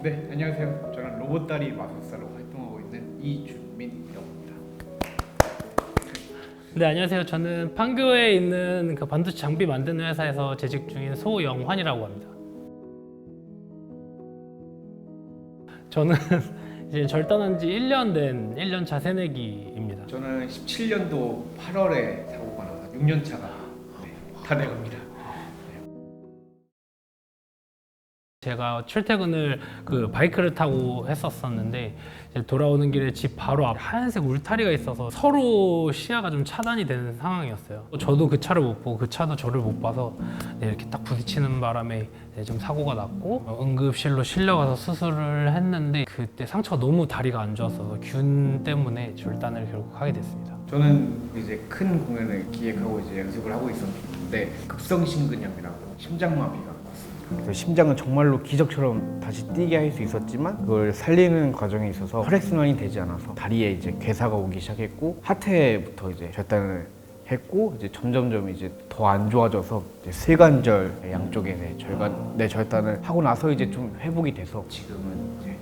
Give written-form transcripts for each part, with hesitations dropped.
네, 안녕하세요. 저는 로봇다리 마술사로 활동하고 있는 이준민이라고 합니다. 네, 안녕하세요. 저는 판교에 있는 그 반도체 장비 만드는 회사에서 재직 중인 소영환이라고 합니다. 저는 이제 절단한 지 1년 된 1년차 새내기입니다. 저는 17년도 8월에 사고가 나서 6년 차가 다 돼갑니다. 제가 출퇴근을 그 바이크를 타고 했었었는데 이제 돌아오는 길에 집 바로 앞 하얀색 울타리가 있어서 서로 시야가 좀 차단이 되는 상황이었어요. 저도 그 차를 못 보고 그 차도 저를 못 봐서 이렇게 딱 부딪히는 바람에 좀 사고가 났고 응급실로 실려가서 수술을 했는데 그때 상처가 너무 다리가 안 좋았어서 균 때문에 절단을 결국 하게 됐습니다. 저는 이제 큰 공연을 기획하고 이제 연습을 하고 있었는데 급성심근염이라고 심장마비가 그래서 심장은 정말로 기적처럼 다시 뛰게 할 수 있었지만 그걸 살리는 과정에 있어서 혈액순환이 되지 않아서 다리에 이제 괴사가 오기 시작했고 하태부터 이제 절단을 했고 이제 점점점 이제 더 안 좋아져서 이제 슬관절 양쪽에 내 절단을 하고 나서 이제 좀 회복이 돼서 지금은 이제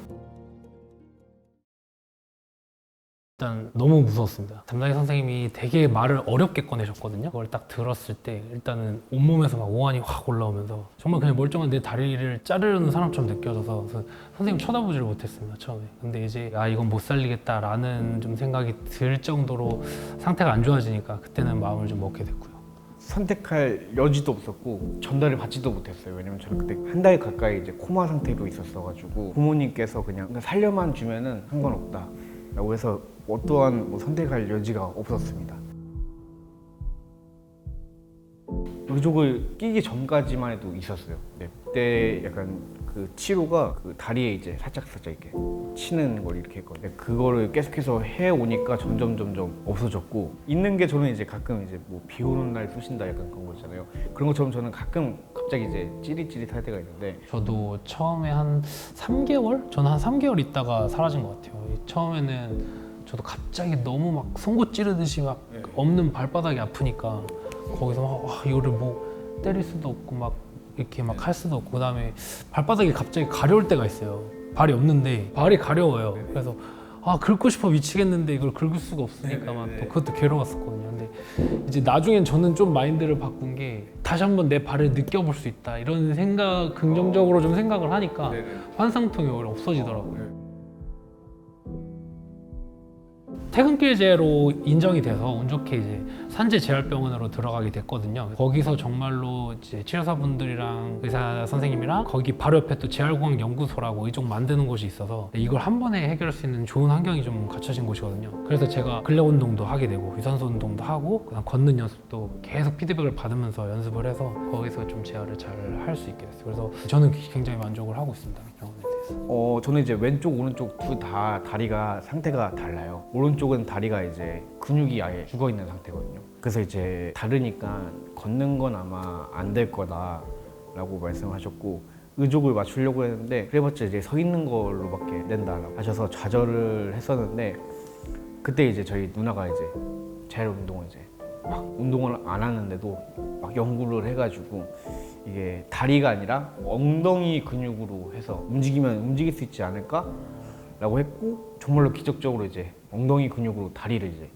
일단 너무 무서웠습니다. 담당의 선생님이 되게 말을 어렵게 꺼내셨거든요. 그걸 딱 들었을 때 일단은 온몸에서 막 오한이 확 올라오면서 정말 그냥 멀쩡한 내 다리를 자르려는 사람처럼 느껴져서 선생님 쳐다보지를 못했습니다, 처음에. 근데 이제 이건 못 살리겠다라는 좀 생각이 들 정도로 상태가 안 좋아지니까 그때는 마음을 좀 먹게 됐고요. 선택할 여지도 없었고 전달을 받지도 못했어요. 왜냐면 저는 그때 한 달 가까이 이제 코마 상태로 있었어가지고 부모님께서 그냥 살려만 주면은 상관없다 라고 해서 어떠한 선택할 여지가 없었습니다. 의족을 끼기 전까지만 해도 있었어요. 네, 그때 약간 그 치료가 그 다리에 이제 살짝 이렇게 치는 걸 이렇게 했거든요. 그거를 계속해서 해오니까 점점 없어졌고 있는 게 저는 이제 가끔 이제 뭐 비 오는 날 쑤신다 약간 그런 거 있잖아요. 그런 것처럼 저는 가끔 갑자기 이제 찌릿찌릿할 때가 있는데 저도 처음에 한 3개월? 저는 한 3개월 있다가 사라진 것 같아요. 처음에는 저도 갑자기 너무 막 송곳 찌르듯이 막 없는 발바닥이 아프니까 거기서 막 이거를 뭐 때릴 수도 없고 막 이렇게 막 할 수도 없고 그다음에 발바닥이 갑자기 가려울 때가 있어요. 발이 없는데 발이 가려워요. 그래서 긁고 싶어 미치겠는데 이걸 긁을 수가 없으니까 막 또 그것도 괴로웠었거든요. 근데 이제 나중엔 저는 좀 마인드를 바꾼 게 다시 한번 내 발을 느껴볼 수 있다 이런 생각 긍정적으로 좀 생각을 하니까 환상통이 오히려 없어지더라고요. 퇴근길제로 인정이 돼서 운 좋게 이제 산재재활병원으로 들어가게 됐거든요. 거기서 정말로 이제 치료사분들이랑 의사 선생님이랑 거기 바로 옆에 또 재활공학연구소라고 의족 만드는 곳이 있어서 이걸 한 번에 해결할 수 있는 좋은 환경이 좀 갖춰진 곳이거든요. 그래서 제가 근력 운동도 하게 되고 유산소 운동도 하고 그다음 걷는 연습도 계속 피드백을 받으면서 연습을 해서 거기서 좀 재활을 잘 할 수 있게 됐어요. 그래서 저는 굉장히 만족을 하고 있습니다. 병원에 대해서. 저는 이제 왼쪽 오른쪽 둘 다 다리가 상태가 달라요. 오른쪽은 다리가 이제 근육이 아예 죽어 있는 상태거든요. 그래서 이제 다르니까 걷는 건 아마 안 될 거다라고 말씀하셨고 의족을 맞추려고 했는데 그래봤자 이제 서 있는 걸로밖에 된다라고 하셔서 좌절을 했었는데 그때 이제 저희 누나가 이제 재활 운동을 이제 막 운동을 안 하는데도 막 연구를 해가지고 이게 다리가 아니라 엉덩이 근육으로 해서 움직이면 움직일 수 있지 않을까? 라고 했고 정말로 기적적으로 이제 엉덩이 근육으로 다리를 이제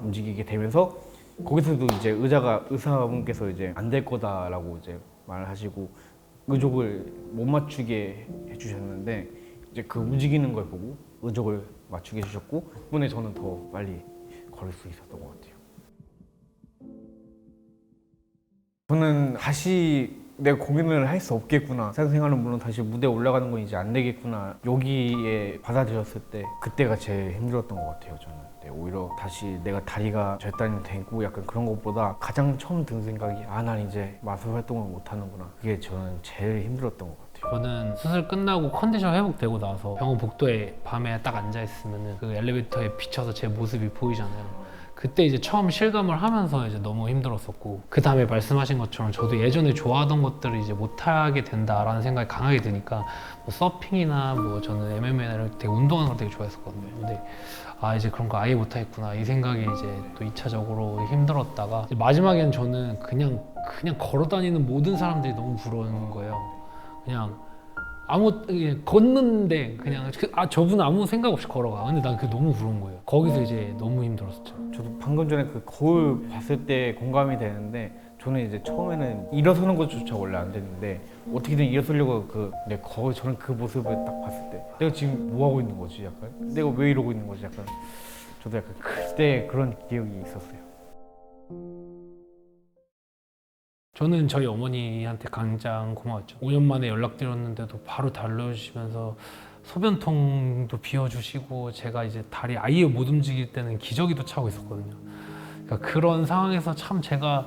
움직이게 되면서 거기서도 이제 의사분께서 이제 안 될 거다라고 이제 말을 하시고 의족을 못 맞추게 해주셨는데 이제 그 움직이는 걸 보고 의족을 맞추게 해주셨고 덕분에 저는 더 빨리 걸을 수 있었던 것 같아요. 저는 다시 내가 공연을 할 수 없겠구나. 사회생활은 물론 다시 무대에 올라가는 건 이제 안 되겠구나. 여기에 받아들였을 때 그때가 제일 힘들었던 것 같아요. 저는 오히려 다시 내가 다리가 절단이 되고 약간 그런 것보다 가장 처음 든 생각이 난 이제 마술 활동을 못 하는구나. 그게 저는 제일 힘들었던 것 같아요. 저는 수술 끝나고 컨디션 회복되고 나서 병원 복도에 밤에 딱 앉아 있으면은 그 엘리베이터에 비춰서 제 모습이 보이잖아요. 그때 이제 처음 실감을 하면서 이제 너무 힘들었었고 그 다음에 말씀하신 것처럼 저도 예전에 좋아하던 것들을 이제 못하게 된다라는 생각이 강하게 드니까 뭐 서핑이나 뭐 저는 MMA를 되게 운동하는 걸 되게 좋아했었거든요. 근데 이제 그런 거 아예 못하겠구나 이 생각이 이제 또 2차적으로 힘들었다가 마지막엔 저는 그냥 걸어 다니는 모든 사람들이 너무 부러운 거예요. 그냥 걷는데 그냥 저분 아무 생각 없이 걸어가. 근데 난 그게 너무 부러운 거예요. 거기서 이제 너무 힘들었었죠. 저도 방금 전에 그 거울 봤을 때 공감이 되는데 저는 이제 처음에는 일어서는 것조차 원래 안 되는데 어떻게든 일어서려고 내 거울 저는 그 모습을 딱 봤을 때 내가 지금 뭐 하고 있는 거지 약간 내가 왜 이러고 있는 거지 약간 저도 약간 그때 그런 기억이 있었어요. 저는 저희 어머니한테 가장 고마웠죠. 5년 만에 연락드렸는데도 바로 달려주시면서 소변통도 비워주시고 제가 이제 다리 아예 못 움직일 때는 기저귀도 차고 있었거든요. 그러니까 그런 상황에서 참 제가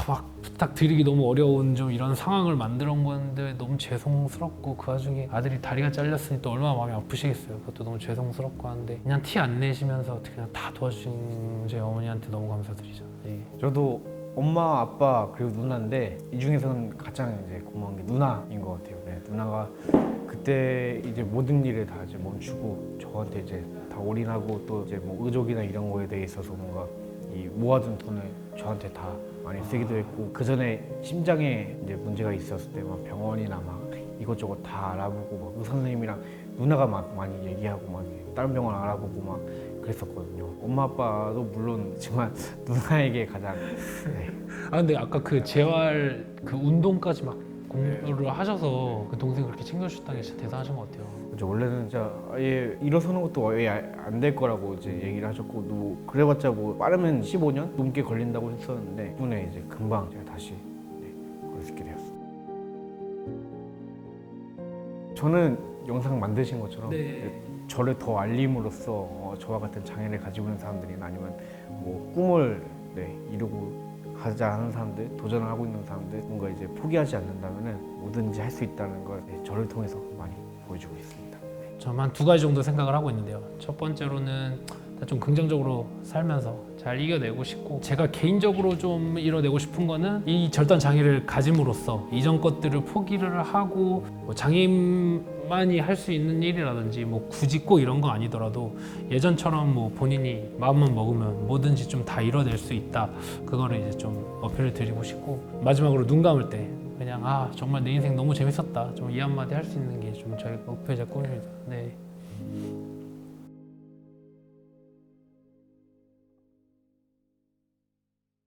막 부탁드리기 너무 어려운 좀 이런 상황을 만들어 온 건데 너무 죄송스럽고 그 와중에 아들이 다리가 잘렸으니 또 얼마나 마음이 아프시겠어요. 그것도 너무 죄송스럽고 한데 그냥 티 안 내시면서 어떻게 그냥 다 도와주신 저희 어머니한테 너무 감사드리죠. 네. 저도 엄마, 아빠 그리고 누나인데 이 중에서는 가장 이제 고마운 게 누나인 것 같아요. 네, 누나가 그때 이제 모든 일을 다 이제 멈추고 저한테 이제 다 올인하고 또 이제 뭐 의족이나 이런 거에 대해 있어서 뭔가 이 모아둔 돈을 저한테 다 많이 쓰기도 했고 그 전에 심장에 이제 문제가 있었을 때 막 병원이나 막 이것저것 다 알아보고 막 의사 선생님이랑 누나가 막 많이 얘기하고 막 다른 병원 알아보고 막 그랬었거든요. 엄마 아빠도 물론이지만 누나에게 가장 네. 근데 아까 그 재활 그 운동까지 막 공부를 하셔서 그 동생 그렇게 챙겨주셨다는 게 진짜 대단하신 것 같아요. 그렇죠. 원래는 진짜 아예 일어서는 것도 아예 안 될 거라고 이제 얘기를 하셨고 뭐 그래봤자 뭐 빠르면 15년 넘게 걸린다고 했었는데 덕분에 이제 금방 제가 다시 걸을 수 있게 되었어요. 저는 영상 만드신 것처럼 저를 더 알림으로써 저와 같은 장애를 가지고 있는 사람들이나 아니면 뭐 꿈을 이루고 가자 하는 사람들, 도전을 하고 있는 사람들 뭔가 이제 포기하지 않는다면은 뭐든지 할 수 있다는 걸 저를 통해서 많이 보여주고 있습니다. 저는 한 2가지 정도 생각을 하고 있는데요. 첫 번째로는 좀 긍정적으로 살면서 잘 이겨내고 싶고 제가 개인적으로 좀 이뤄내고 싶은 거는 이 절단 장애를 가짐으로써 이전 것들을 포기를 하고 뭐 장애인만이 할 수 있는 일이라든지 뭐 굳이 꼭 이런 거 아니더라도 예전처럼 뭐 본인이 마음만 먹으면 뭐든지 좀 다 이뤄낼 수 있다. 그거를 이제 좀 어필을 드리고 싶고 마지막으로 눈 감을 때 그냥 정말 내 인생 너무 재밌었다. 좀 이 한마디 할 수 있는 게 좀 저희 목표이자 꿈입니다. 네.